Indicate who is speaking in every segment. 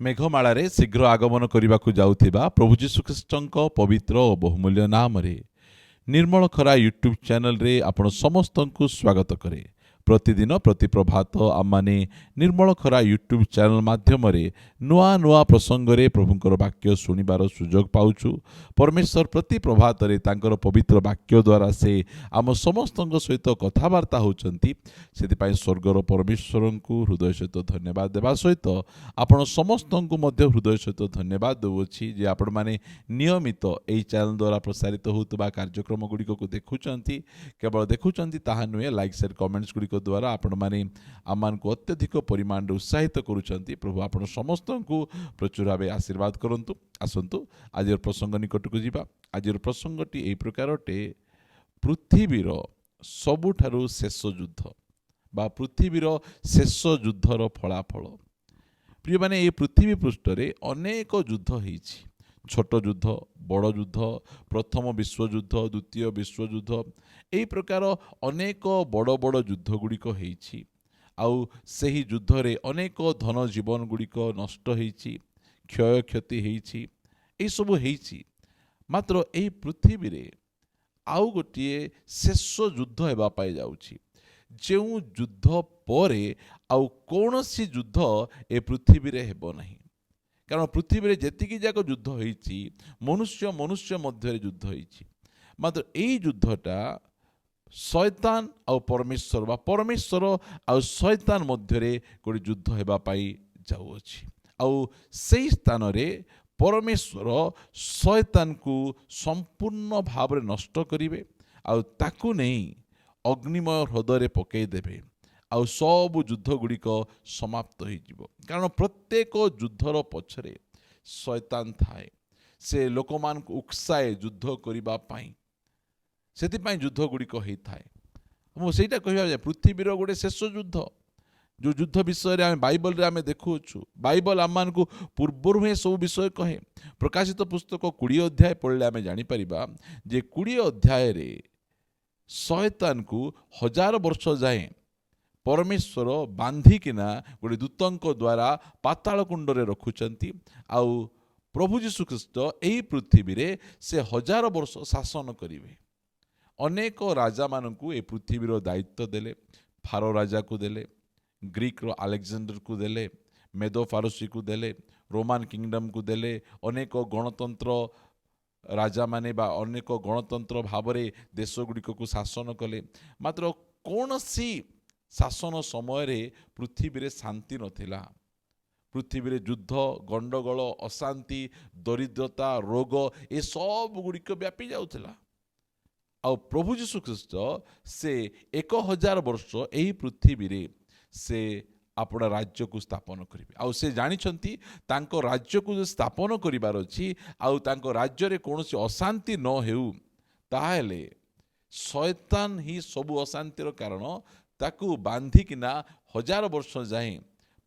Speaker 1: ମେଘମାଳାରେ ଶୀଘ୍ର ଆଗମନ କରିବାକୁ ଯାଉଥିବା ପ୍ରଭୁ ଯୀଶୁଖ୍ରୀଷ୍ଟଙ୍କ ପବିତ୍ର ଓ ବହୁମୂଲ୍ୟ ନାମରେ ନିର୍ମଳ ଖରା ୟୁଟ୍ୟୁବ୍ ଚ୍ୟାନେଲରେ ଆପଣ ସମସ୍ତଙ୍କୁ ସ୍ୱାଗତ କରେ। ପ୍ରତିଦିନ ପ୍ରତି ପ୍ରଭାତ ଆମମାନେ ନିର୍ମଳ ଖରା ୟୁଟ୍ୟୁବ୍ ଚ୍ୟାନେଲ ମାଧ୍ୟମରେ ନୂଆ ନୂଆ ପ୍ରସଙ୍ଗରେ ପ୍ରଭୁଙ୍କର ବାକ୍ୟ ଶୁଣିବାର ସୁଯୋଗ ପାଉଛୁ। ପରମେଶ୍ୱର ପ୍ରତି ପ୍ରଭାତରେ ତାଙ୍କର ପବିତ୍ର ବାକ୍ୟ ଦ୍ୱାରା ସେ ଆମ ସମସ୍ତଙ୍କ ସହିତ କଥାବାର୍ତ୍ତା ହେଉଛନ୍ତି। ସେଥିପାଇଁ ସ୍ୱର୍ଗର ପରମେଶ୍ୱରଙ୍କୁ ହୃଦୟ ସହିତ ଧନ୍ୟବାଦ ଦେବା ସହିତ ଆପଣ ସମସ୍ତଙ୍କୁ ମଧ୍ୟ ହୃଦୟ ସହିତ ଧନ୍ୟବାଦ ଦେଉଅଛି ଯେ ଆପଣମାନେ ନିୟମିତ ଏହି ଚ୍ୟାନେଲ ଦ୍ୱାରା ପ୍ରସାରିତ ହେଉଥିବା କାର୍ଯ୍ୟକ୍ରମ ଗୁଡ଼ିକକୁ ଦେଖୁଛନ୍ତି। କେବଳ ଦେଖୁଛନ୍ତି ତାହା ନୁହେଁ, ଲାଇକ୍ ସେୟାର କମେଣ୍ଟସ୍ ଗୁଡ଼ିକ ଦ୍ୱାରା ଆପଣମାନେ ଆମମାନଙ୍କୁ ଅତ୍ୟଧିକ ପରିମାଣରେ ଉତ୍ସାହିତ କରୁଛନ୍ତି। ପ୍ରଭୁ ଆପଣ ସମସ୍ତଙ୍କୁ ପ୍ରଚୁର ଭାବେ ଆଶୀର୍ବାଦ କରନ୍ତୁ। ଆସନ୍ତୁ ଆଜିର ପ୍ରସଙ୍ଗ ନିକଟକୁ ଯିବା। ଆଜିର ପ୍ରସଙ୍ଗଟି ଏହି ପ୍ରକାର ଅଟେ, ପୃଥିବୀର ସବୁଠାରୁ ଶେଷ ଯୁଦ୍ଧ ବା ପୃଥିବୀର ଶେଷ ଯୁଦ୍ଧର ଫଳାଫଳ। ପ୍ରିୟମାନେ, ଏହି ପୃଥିବୀ ପୃଷ୍ଠରେ ଅନେକ ଯୁଦ୍ଧ ହେଇଛି। ଛୋଟ ଯୁଦ୍ଧ, ବଡ଼ ଯୁଦ୍ଧ, ପ୍ରଥମ ବିଶ୍ୱଯୁଦ୍ଧ, ଦ୍ୱିତୀୟ ବିଶ୍ୱଯୁଦ୍ଧ, ଏହି ପ୍ରକାର ଅନେକ ବଡ଼ ବଡ଼ ଯୁଦ୍ଧ ଗୁଡ଼ିକ ହେଇଛି। ଆଉ ସେହି ଯୁଦ୍ଧରେ ଅନେକ ଧନ ଜୀବନ ଗୁଡ଼ିକ ନଷ୍ଟ ହେଇଛି, କ୍ଷୟକ୍ଷତି ହେଇଛି, ଏହିସବୁ ହେଇଛି। ମାତ୍ର ଏହି ପୃଥିବୀରେ ଆଉ ଗୋଟିଏ ଶେଷ ଯୁଦ୍ଧ ହେବା ପାଇଁ ଯାଉଛି, ଯେଉଁ ଯୁଦ୍ଧ ପରେ ଆଉ କୌଣସି ଯୁଦ୍ଧ ଏ ପୃଥିବୀରେ ହେବ ନାହିଁ। କାରଣ ପୃଥିବୀରେ ଯେତିକି ଯାକ ଯୁଦ୍ଧ ହେଇଛି, ମନୁଷ୍ୟ ମଧ୍ୟରେ ଯୁଦ୍ଧ ହେଇଛି। ମାତ୍ର ଏଇ ଯୁଦ୍ଧଟା ଶୟତାନ ଆଉ ପରମେଶ୍ୱର ବା ପରମେଶ୍ୱର ଆଉ ଶୟତାନ ମଧ୍ୟରେ ଗୋଟେ ଯୁଦ୍ଧ ହେବା ପାଇଁ ଯାଉଅଛି। ଆଉ ସେଇ ସ୍ଥାନରେ ପରମେଶ୍ୱର ଶୟତାନକୁ ସମ୍ପୂର୍ଣ୍ଣ ଭାବରେ ନଷ୍ଟ କରିବେ ଆଉ ତାକୁ ନେଇ ଅଗ୍ନିମୟ ହ୍ରଦରେ ପକାଇ ଦେବେ। ଆଉ ସବୁ ଯୁଦ୍ଧ ଗୁଡ଼ିକ ସମାପ୍ତ ହୋଇଯିବ। କାରଣ ପ୍ରତ୍ୟେକ ଯୁଦ୍ଧର ପଛରେ ଶୟତାନ ଥାଏ। ସେ ଲୋକମାନଙ୍କୁ ଉକସାଏ ଯୁଦ୍ଧ କରିବା ପାଇଁ। ସେଥିପାଇଁ ଯୁଦ୍ଧ ଗୁଡ଼ିକ ହେଇଥାଏ। ମୁଁ ସେଇଟା କହିବା ଯେ ପୃଥିବୀର ଗୋଟେ ଶେଷ ଯୁଦ୍ଧ, ଯେଉଁ ଯୁଦ୍ଧ ବିଷୟରେ ଆମେ ବାଇବଲରେ ଆମେ ଦେଖୁଅଛୁ। ବାଇବଲ ଆମମାନଙ୍କୁ ପୂର୍ବରୁ ହିଁ ସବୁ ବିଷୟ କହେ। ପ୍ରକାଶିତ ପୁସ୍ତକ 20 ଅଧ୍ୟାୟ ପଢ଼ିଲେ ଆମେ ଜାଣିପାରିବା ଯେ 20 ଅଧ୍ୟାୟରେ ଶୟତାନକୁ 1000 ବର୍ଷ ଯାଏଁ ପରମେଶ୍ୱର ବାନ୍ଧିକିନା ଗୋଟେ ଦୂତଙ୍କ ଦ୍ୱାରା ପାତାଳ କୁଣ୍ଡରେ ରଖୁଛନ୍ତି। ଆଉ ପ୍ରଭୁ ଯୀଶୁଖ୍ରୀଷ୍ଟ ଏହି ପୃଥିବୀରେ ସେ 1000 ବର୍ଷ ଶାସନ କରିବେ। ଅନେକ ରାଜାମାନଙ୍କୁ ଏ ପୃଥିବୀର ଦାୟିତ୍ୱ ଦେଲେ। ଫାରୋ ରାଜାକୁ ଦେଲେ, ଗ୍ରୀକର ଆଲେକ୍ଜାଣ୍ଡରକୁ ଦେଲେ, ମେଦୋ ଫାରସିକୁ ଦେଲେ, ରୋମାନ କିଙ୍ଗଡମକୁ ଦେଲେ। ଅନେକ ଗଣତନ୍ତ୍ର ରାଜାମାନେ ବା ଅନେକ ଗଣତନ୍ତ୍ର ଭାବରେ ଦେଶ ଗୁଡ଼ିକକୁ ଶାସନ କଲେ। ମାତ୍ର କୌଣସି ଶାସନ ସମୟରେ ପୃଥିବୀରେ ଶାନ୍ତି ନଥିଲା। ପୃଥିବୀରେ ଯୁଦ୍ଧ, ଗଣ୍ଡଗୋଳ, ଅଶାନ୍ତି, ଦରିଦ୍ରତା, ରୋଗ ଏସବୁ ଗୁଡ଼ିକ ବ୍ୟାପି ଯାଉଥିଲା। ଆଉ ପ୍ରଭୁ ଯୀଶୁଖ୍ରୀଷ୍ଟ ସେ 1000 ବର୍ଷ ଏହି ପୃଥିବୀରେ ସେ ଆପଣ ରାଜ୍ୟକୁ ସ୍ଥାପନ କରିବେ। ଆଉ ସେ ଜାଣିଛନ୍ତି ତାଙ୍କ ରାଜ୍ୟକୁ ସ୍ଥାପନ କରିବାର ଅଛି, ଆଉ ତାଙ୍କ ରାଜ୍ୟରେ କୌଣସି ଅଶାନ୍ତି ନ ହେଉ, ତାହେଲେ ଶୟତାନ ହିଁ ସବୁ ଅଶାନ୍ତିର କାରଣ। ତାକୁ ବାନ୍ଧିକିନା 1000 ବର୍ଷ ଯାଏଁ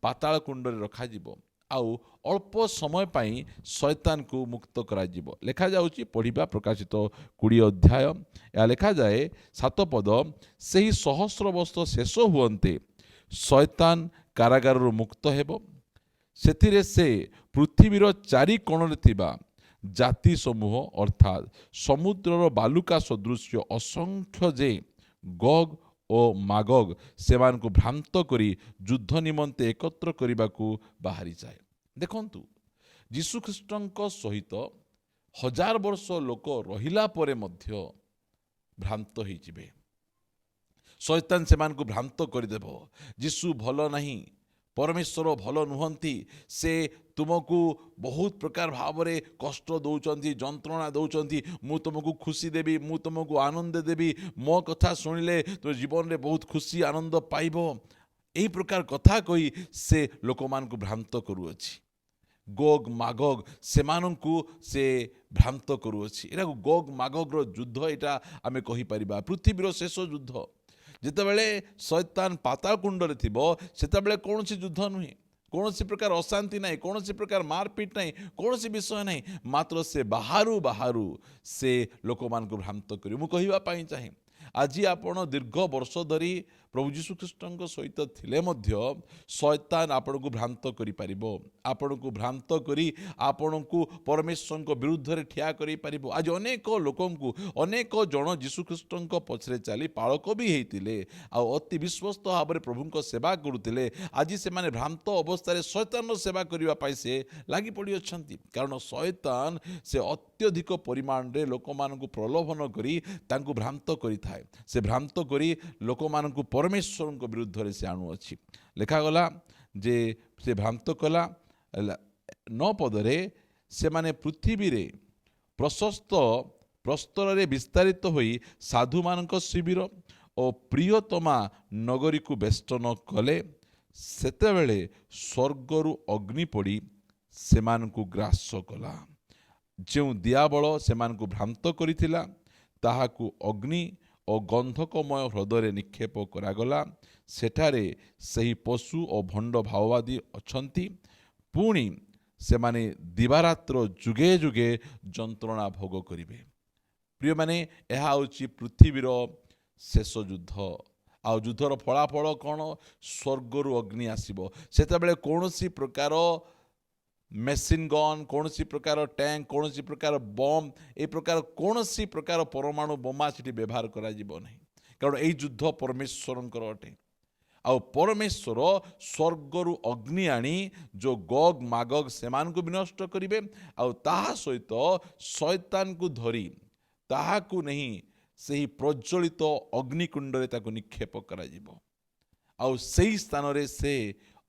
Speaker 1: ପାତାଳ କୁଣ୍ଡରେ ରଖାଯିବ। ଆଉ ଅଳ୍ପ ସମୟ ପାଇଁ ଶୟତାନକୁ ମୁକ୍ତ କରାଯିବ। ଲେଖାଯାଉଛି, ପଢ଼ିବା ପ୍ରକାଶିତ 20 ଅଧ୍ୟାୟ। ଏହା ଲେଖାଯାଏ 7 ପଦ, ସେହି ସହସ୍ର ବର୍ଷ ଶେଷ ହୁଅନ୍ତେ ଶୟତାନ କାରାଗାରରୁ ମୁକ୍ତ ହେବ। ସେଥିରେ ସେ ପୃଥିବୀର 4 କୋଣରେ ଥିବା ଜାତି ସମୂହ ଅର୍ଥାତ୍ ସମୁଦ୍ରର ବାଲୁକା ସଦୃଶ୍ୟ ଅସଂଖ୍ୟ ଯେ ଗୋଗ ଓ ମାଗୋଗ ସେମାନଙ୍କୁ ଭ୍ରାନ୍ତ କରି ଯୁଦ୍ଧ ନିମନ୍ତେ ଏକତ୍ର କରିବାକୁ ବାହାରିଯାଏ। ଦେଖନ୍ତୁ, ଯୀଶୁଖ୍ରୀଷ୍ଟଙ୍କ ସହିତ 1000 ବର୍ଷ ଲୋକ ରହିଲା ପରେ ମଧ୍ୟ ଭ୍ରାନ୍ତ ହେଇଯିବେ। ଶୟତାନ ସେମାନଙ୍କୁ ଭ୍ରାନ୍ତ କରିଦେବ। ଯୀଶୁ ଭଲ ନାହିଁ, ପରମେଶ୍ୱର ଭଲ ନୁହନ୍ତି, ସେ ତୁମକୁ ବହୁତ ପ୍ରକାର ଭାବରେ କଷ୍ଟ ଦେଉଛନ୍ତି, ଯନ୍ତ୍ରଣା ଦେଉଛନ୍ତି, ମୁଁ ତୁମକୁ ଖୁସି ଦେବି, ମୁଁ ତୁମକୁ ଆନନ୍ଦ ଦେବି, ମୋ କଥା ଶୁଣିଲେ ତୁମ ଜୀବନରେ ବହୁତ ଖୁସି ଆନନ୍ଦ ପାଇବ। ଏହି ପ୍ରକାର କଥା କହି ସେ ଲୋକମାନଙ୍କୁ ଭ୍ରାନ୍ତ କରୁଅଛି। ଗୋଗ ମାଗୋଗ ସେମାନଙ୍କୁ ସେ ଭ୍ରାନ୍ତ କରୁଅଛି। ଏଟାକୁ ଗୋଗ ମାଗୋଗର ଯୁଦ୍ଧ ଏଇଟା ଆମେ କହିପାରିବା, ପୃଥିବୀର ଶେଷ ଯୁଦ୍ଧ। ଯେତେବେଳେ ଶୟତାନ ପାତାଳ କୁଣ୍ଡରେ ଥିବ, ସେତେବେଳେ କୌଣସି ଯୁଦ୍ଧ ନୁହେଁ, କୌଣସି ପ୍ରକାର ଅଶାନ୍ତି ନାହିଁ, କୌଣସି ପ୍ରକାର ମାରପିଟ ନାହିଁ, କୌଣସି ବିଷୟ ନାହିଁ। ମାତ୍ର ସେ ବାହାରୁ ସେ ଲୋକମାନଙ୍କୁ ଭ୍ରାନ୍ତ କରିବ। ମୁଁ କହିବା ପାଇଁ ଚାହେଁ, ଆଜି ଆପଣ ଦୀର୍ଘ ବର୍ଷ ଧରି प्रभु यीशु ख्रीष्ट सहित थिले मध्य शैतान आपण को भ्रांत करि पारिबो, आपण को भ्रांत करी आपण को परमेश्वर को विरुद्ध रे ठिया करि पारिबो। आज अनेक लोकन को अनेक जन यीशु ख्रीष्ट पछरे चली पालक भी हेतिले आ अति विश्वस्त भाव में प्रभु को सेवा करुतिले। आज से माने भ्रांत अवस्था शैतान सेवा करबा पई से लागि पड़ी अछंती, कारण शैतान से अत्यधिक परिमाण रे लोक मान को प्रलोभन करी तांको भ्रांत करि थाए। से भ्रांत करी लोक मान को परमेश्वर को विरुद्ध रे से आणु अछि। लिखा गला जे से भ्रांत कला 9 पदरे से माने पृथ्वी रे प्रशस्त प्रस्तर रे विस्तारित होई साधु मानक शिविर और प्रियतमा नगरी को बेष्टन कले। सेतेबेले स्वर्गरु अग्नि पड़ी सेमानकु ग्रास कला। जो दियाबल सेमानकु भ्रांत करिथिला ताहाकु अग्नि और गंधकमय हृदय निक्षेप करागला। सेठारे सही पशु और भंड भाववादी अछंती, पुणी सेमाने दिवारात्र जुगे जुगे जंत्रणा भोग करिवे। प्रिय माने यह होची पृथ्वीर शेष युद्ध। आ युद्धर फलाफल कौन? स्वर्गरु अग्नि आसीबो। सेतेबेले कोनोसी प्रकार मेसिन गन, कौनसी प्रकार टैंक, कौनसी प्रकार बम, ए प्रकार कौनसी प्रकार परमाणु बोमा सेठी व्यवहार करा जिवो नहीं, कारण एई युद्ध परमेश्वरंकर अटे। आ परमेश्वर स्वर्गरु अग्नि आनी जो गग मागग सेमान को विनष्ट करिवे। आ ताहा सहित शैतान को धरी ताहाकु नहीं सही प्रज्वलित अग्निकुंड रे ताको निक्षेप करा जिवो। आ सही स्थान रे से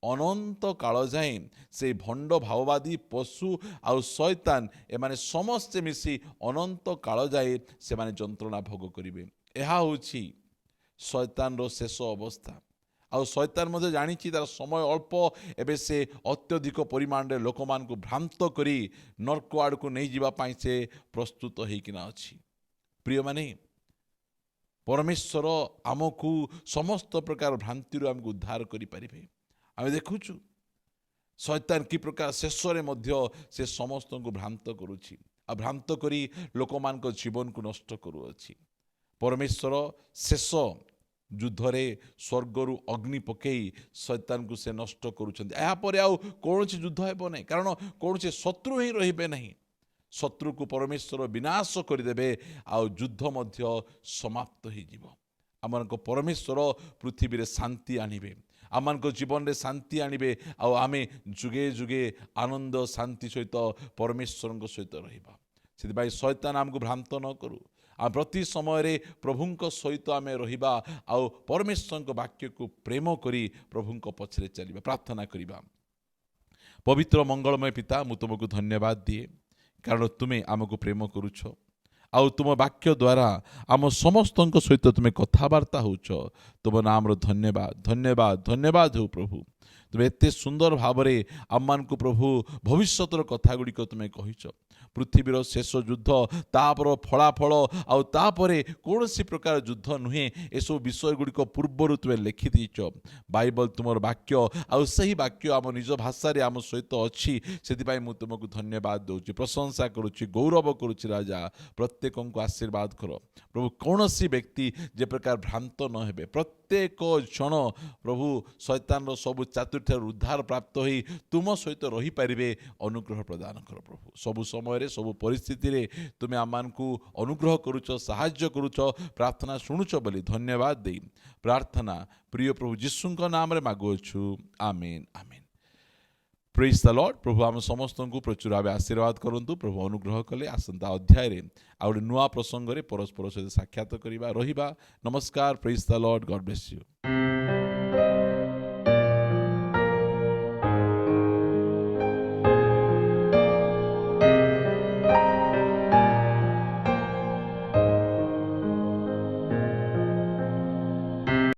Speaker 1: अनंत काल जाए से भंड भाववादी पशु आउ शैतान एमाने समस्ते मिसी अनंत काल जाए से माने जंत्रणा भोग करिवे। एहा होछि शैतान रो शेष अवस्था। आउ शैतान मध्य जानिछि तार समय अल्प, एबे से अत्यधिक परिमाण रे लोकमान को भ्रांत करी नरक आड़ को नहीं जीवा पाई से प्रस्तुत होइकिना अछि। प्रिय माने परमेश्वर आमको समस्त प्रकार भ्रांति आमको उद्धार करि परिबे। आमे देखुछु शैतान की प्रकार शेष रे मध्य से समस्त को भ्रांत करुछि, आ भ्रांत करी लोकमान को जीवन को नष्ट करुअछि। परमेश्वर शेष युद्धरे स्वर्गरु अग्नि पकई शैतान को से नष्ट करुछन्ति। या परे आउ कोनोसी युद्ध हेबो नै, कारण कोनोसी शत्रु ही रहिबे नहीं। शत्रु को परमेश्वर विनाश करदेवे, आ युद्ध मध्य समाप्त हो जीव। आम परमेश्वर पृथ्वी रे शांति आणिबे, आम जीवन रे शांति आणिबे, आमे जुगे जुगे आनंद शांति सहित परमेश्वर सहित रहिबा। से शैतान आमको भ्रांत न करू। आ प्रति समय रे प्रभुंक सहित आमे रहिबा, आ परमेश्वर वाक्य को प्रेम करी प्रभुंक पछरे चलिबा। प्रार्थना करिबा। पवित्र मंगलमय पिता, मु तुमको धन्यवाद दिए, कारण तुमे आमको प्रेम करुछ, आउ तुम वाक्य द्वारा आम समस्त सहित तुम्हें कथबार्ता होच। तुम नाम धन्यवाद धन्यवाद धन्यवाद हो प्रभु। तुम एत सुंदर भाव में आम को प्रभु भविष्यतर कथा गुड़िक तुम्हें कहीच। पृथ्वीर शेष युद्ध, तापर फलाफल, आउ तापरे कौन सी प्रकार युद्ध नुहे, एसबू विषय गुड़िक पूर्वर तुम्हें लिखि दीच। बाइबल तुम वाक्य, आउ सही वाक्य आम निज भाषा रे आम सहित अच्छी, से मुझे तुमको धन्यवाद दूची, प्रशंसा करुच्ची, गौरव करुच्ची। राजा प्रत्येक को आशीर्वाद कर प्रभु। कौन सी व्यक्ति जे प्रकार भ्रांत न हेबे, प्रत्येक क्षण प्रभु शैतान सबु चातुर्थ उद्धार प्राप्त होई तुम सहित रही पारिबे, अनुग्रह प्रदान कर प्रभु। सबु समय सबु परिस्थिति रे तुमे आमान को अनुग्रह करुच, साहाय्य करुच, प्रार्थना शुणुच बोली धन्यवाद दे प्रार्थना प्रिय प्रभु यीशुଙ୍କ नाम रे मागुछु, amen amen. Praise the lord. प्रभु आम समस्त को प्रचुर भाव आशीर्वाद करंतु। प्रभु अनुग्रह कले आसंता अध्याय रे आ गोटे नुआ प्रसंग रे परस्पर सहित साक्षात करिबा रहिबा। नमस्कार। Praise the Lord. God bless you.